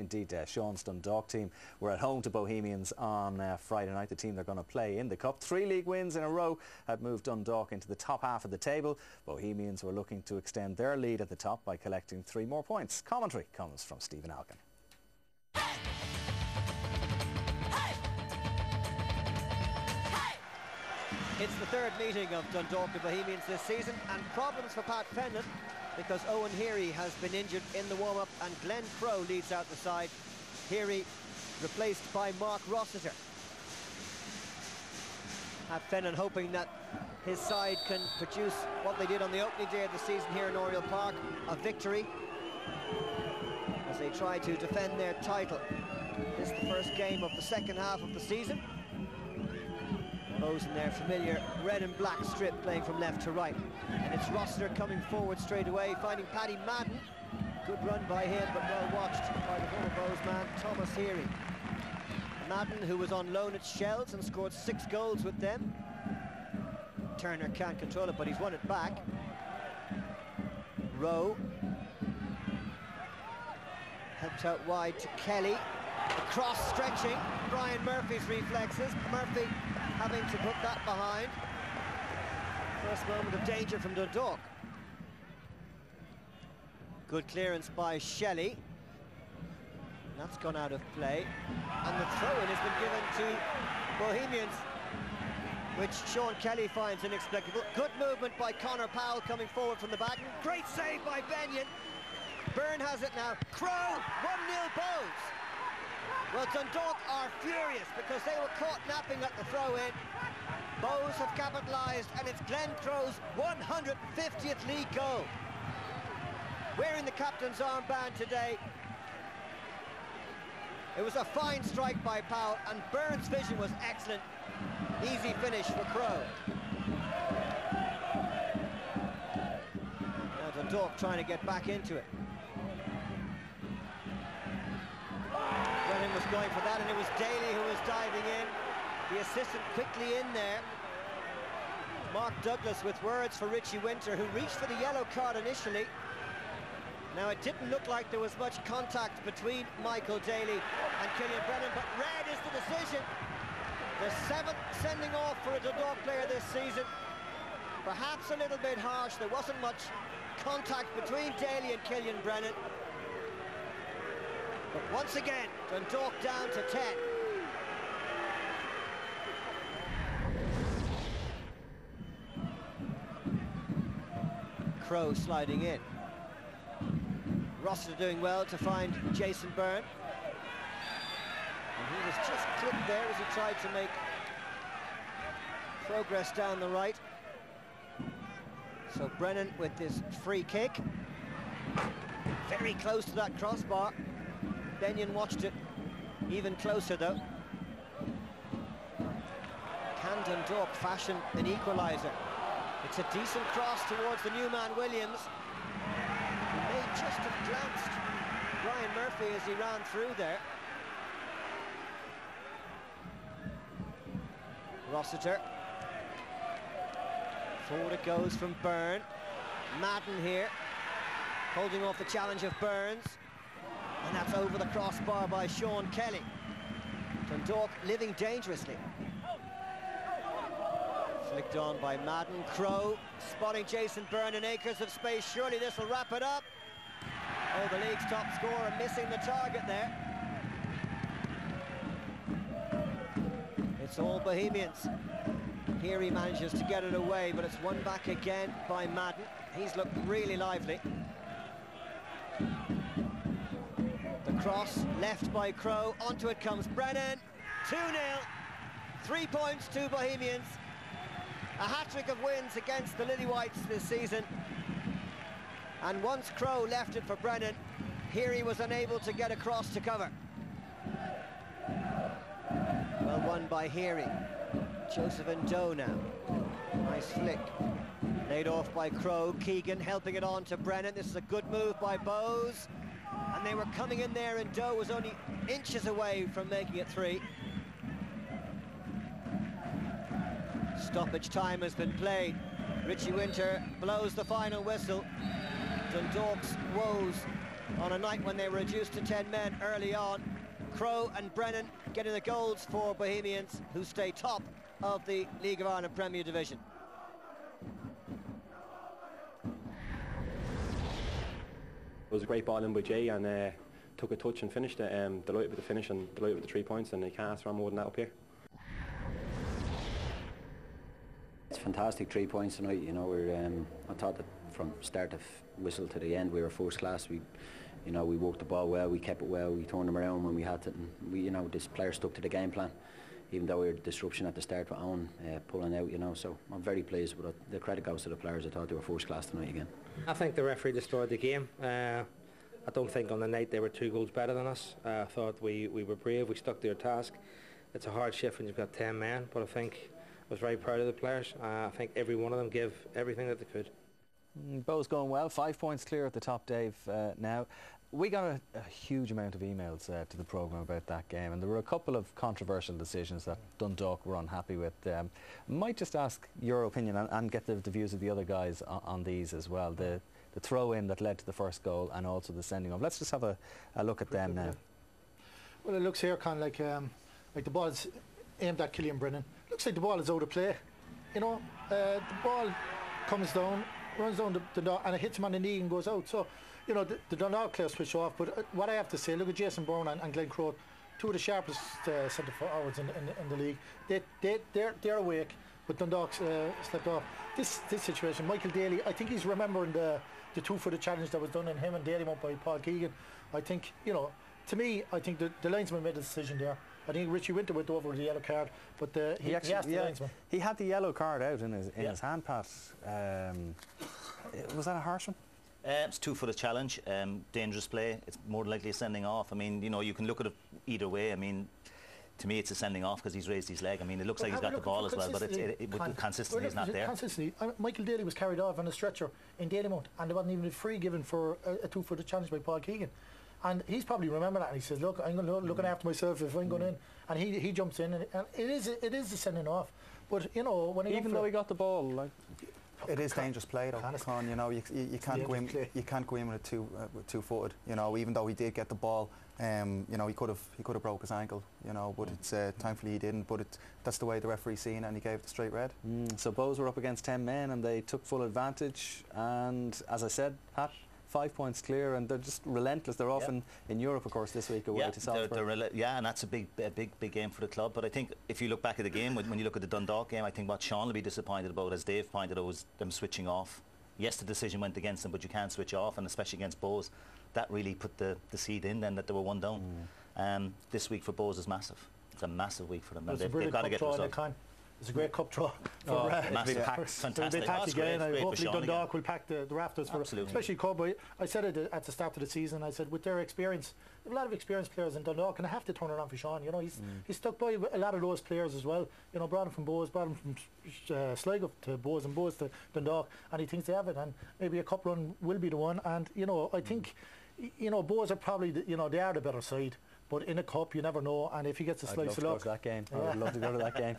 Indeed, Sean's Dundalk team were at home to Bohemians on Friday night, the team they're going to play in the Cup. 3 league wins in a row had moved Dundalk into the top half of the table. Bohemians were looking to extend their lead at the top by collecting 3 more points. Commentary comes from Stephen Alkin. It's the 3rd meeting of Dundalk and Bohemians this season, and problems for Pat Fenlon because Owen Heary has been injured in the warm-up and Glenn Crowe leads out the side. Heary replaced by Mark Rossiter. Pat Fenlon hoping that his side can produce what they did on the opening day of the season here in Oriel Park, a victory, as they try to defend their title. This is the first game of the second half of the season. Bohs in their familiar red and black strip playing from left to right. And it's Rossiter coming forward straight away, finding Paddy Madden. Good run by him, but well watched by the former Bohs man, Thomas Heary. Madden, who was on loan at Shells and scored 6 goals with them. Turner can't control it, but he's won it back. Rowe. Helped out wide to Kelly. The cross stretching, Brian Murphy's reflexes. Murphy having to put that behind. First moment of danger from Dundalk. Good clearance by Shelley. That's gone out of play. And the throw-in has been given to Bohemians, which Sean Kelly finds inexplicable. Good movement by Conor Powell coming forward from the back. Great save by Benyon. Byrne has it now. Crowe, 1-0 Bohs. Well, Dundalk are furious because they were caught napping at the throw-in. Bohs have capitalised, and it's Glenn Crowe's 150th league goal. Wearing the captain's armband today. It was a fine strike by Powell, and Byrne's vision was excellent. Easy finish for Crowe. Now Dundalk trying to get back into it. Brennan was going for that, and it was Daly who was diving in. The assistant quickly in there. Mark Douglas with words for Richie Winter, who reached for the yellow card initially. Now, it didn't look like there was much contact between Michael Daly and Killian Brennan, but red is the decision. The 7th sending off for a Dundalk player this season. Perhaps a little bit harsh. There wasn't much contact between Daly and Killian Brennan. But once again, Dundalk down to 10. Crowe sliding in. Rossiter doing well to find Jason Byrne. And he was just clipped there as he tried to make progress down the right. So Brennan with this free kick. Very close to that crossbar. Benyon watched it even closer though. Can Dundalk fashion an equaliser? It's a decent cross towards the new man Williams. He may just have glanced Brian Murphy as he ran through there. Rossiter. Forward it goes from Byrne. Madden here, holding off the challenge of Burns. And that's over the crossbar by Sean Kelly. Dundalk living dangerously. Flicked on by Madden. Crowe spotting Jason Byrne in acres of space. Surely this will wrap it up. Oh, the league's top scorer missing the target there. It's all Bohemians. Here he manages to get it away, but it's won back again by Madden. He's looked really lively. The cross left by Crowe. Onto it comes Brennan. 2-0. 3 points to Bohemians. A hat-trick of wins against the Lily Whites this season. And once Crowe left it for Brennan, here he was unable to get across to cover. Well won by Heary. Joseph Ndo now. Nice flick. Laid off by Crowe. Keagan helping it on to Brennan. This is a good move by Bohs. And they were coming in there, and Doe was only inches away from making it 3. Stoppage time has been played. Richie Winter blows the final whistle. Dundalk's woes on a night when they were reduced to 10 men early on. Crowe and Brennan getting the goals for Bohemians, who stay top of the League of Ireland Premier Division. It was a great ball in by Jay, and took a touch and finished it. Delighted with the finish and delighted with the 3 points, and you can't ask for more than that up here. It's fantastic 3 points tonight. You know, I thought that from start of whistle to the end we were first class. We worked the ball well, we kept it well, we turned them around when we had to, and this player stuck to the game plan, even though we were disruption at the start with Owen pulling out. So I'm very pleased, but the credit goes to the players. I thought they were first class tonight again. I think the referee destroyed the game. I don't think on the night they were 2 goals better than us. I thought we were brave, we stuck to our task. It's a hard shift when you've got 10 men, but I think I was very proud of the players. I think every one of them gave everything that they could. Bohs going well, 5 points clear at the top, Dave, now. We got a huge amount of emails to the programme about that game, and there were a couple of controversial decisions that Dundalk were unhappy with. Might just ask your opinion and get the views of the other guys on these as well. The throw-in that led to the first goal and also the sending off. Let's just have a look at them now. Well, it looks here kind of like the ball is aimed at Keagan Brennan. Looks like the ball is out of play. The ball comes down, runs down the Dundalk, and it hits him on the knee and goes out. So, the Dundalk players switch off. But what I have to say, look at Jason Brown and Glenn Crowe, 2 of the sharpest centre forwards in the league. They're awake, but Dundalk slept off. This situation, Michael Daly, I think he's remembering the 2-footed challenge that was done in him and Daly up by Paul Keagan. I think, to me, I think the linesman made a decision there. I think Richie Winter went over with the yellow card, but he asked the linesman. He had the yellow card out in his hand, Pat. Was that a harsh one? It's a 2-footed challenge, dangerous play. It's more likely a sending off. I mean, you can look at it either way. I mean, to me, it's a sending off because he's raised his leg. I mean, it looks like he's got the ball as well, but consistency is not there. Consistency. Michael Daly was carried off on a stretcher in Dalymount, and there wasn't even a free given for a 2-footed challenge by Paul Keagan. And he's probably remembered that, and he says, look, I'm looking after myself if I'm going in. And he jumps in, and it is a sending off. But, when he even though he got the ball, like... It is dangerous play though, Con, you can't go in with a 2-footed, even though he did get the ball, he could have broke his ankle, but it's thankfully he didn't, but that's the way the referee seen it, and he gave the straight red. So Bohs were up against 10 men and they took full advantage, and as I said, Pat, 5 points clear, and they're just relentless. They're off in Europe, of course, this week away to Salzburg. And that's a big game for the club. But I think if you look back at the game, when you look at the Dundalk game, I think what Sean will be disappointed about, as Dave pointed out, was them switching off. Yes, the decision went against them, but you can't switch off, and especially against Bohs, that really put the seed in then that they were 1 down. This week for Bohs is massive. It's a massive week for them. And they've got to get the result. It's a great cup draw. Massive pack, fantastic. They'll pack again. Hopefully Dundalk will pack the rafters for especially Cowboy. I said it at the start of the season. I said with their experience, they have a lot of experienced players in Dundalk, and I have to turn it on for Sean. He's stuck by a lot of those players as well. Brought him from Bohs, brought him from Sligo to Bohs, and Bohs to Dundalk, and he thinks they have it. And maybe a cup run will be the one. And I think Bohs are probably they are the better side. But in a cup, you never know, and if he gets a slice of luck... I'd love to go to that game. I would love to go to that game.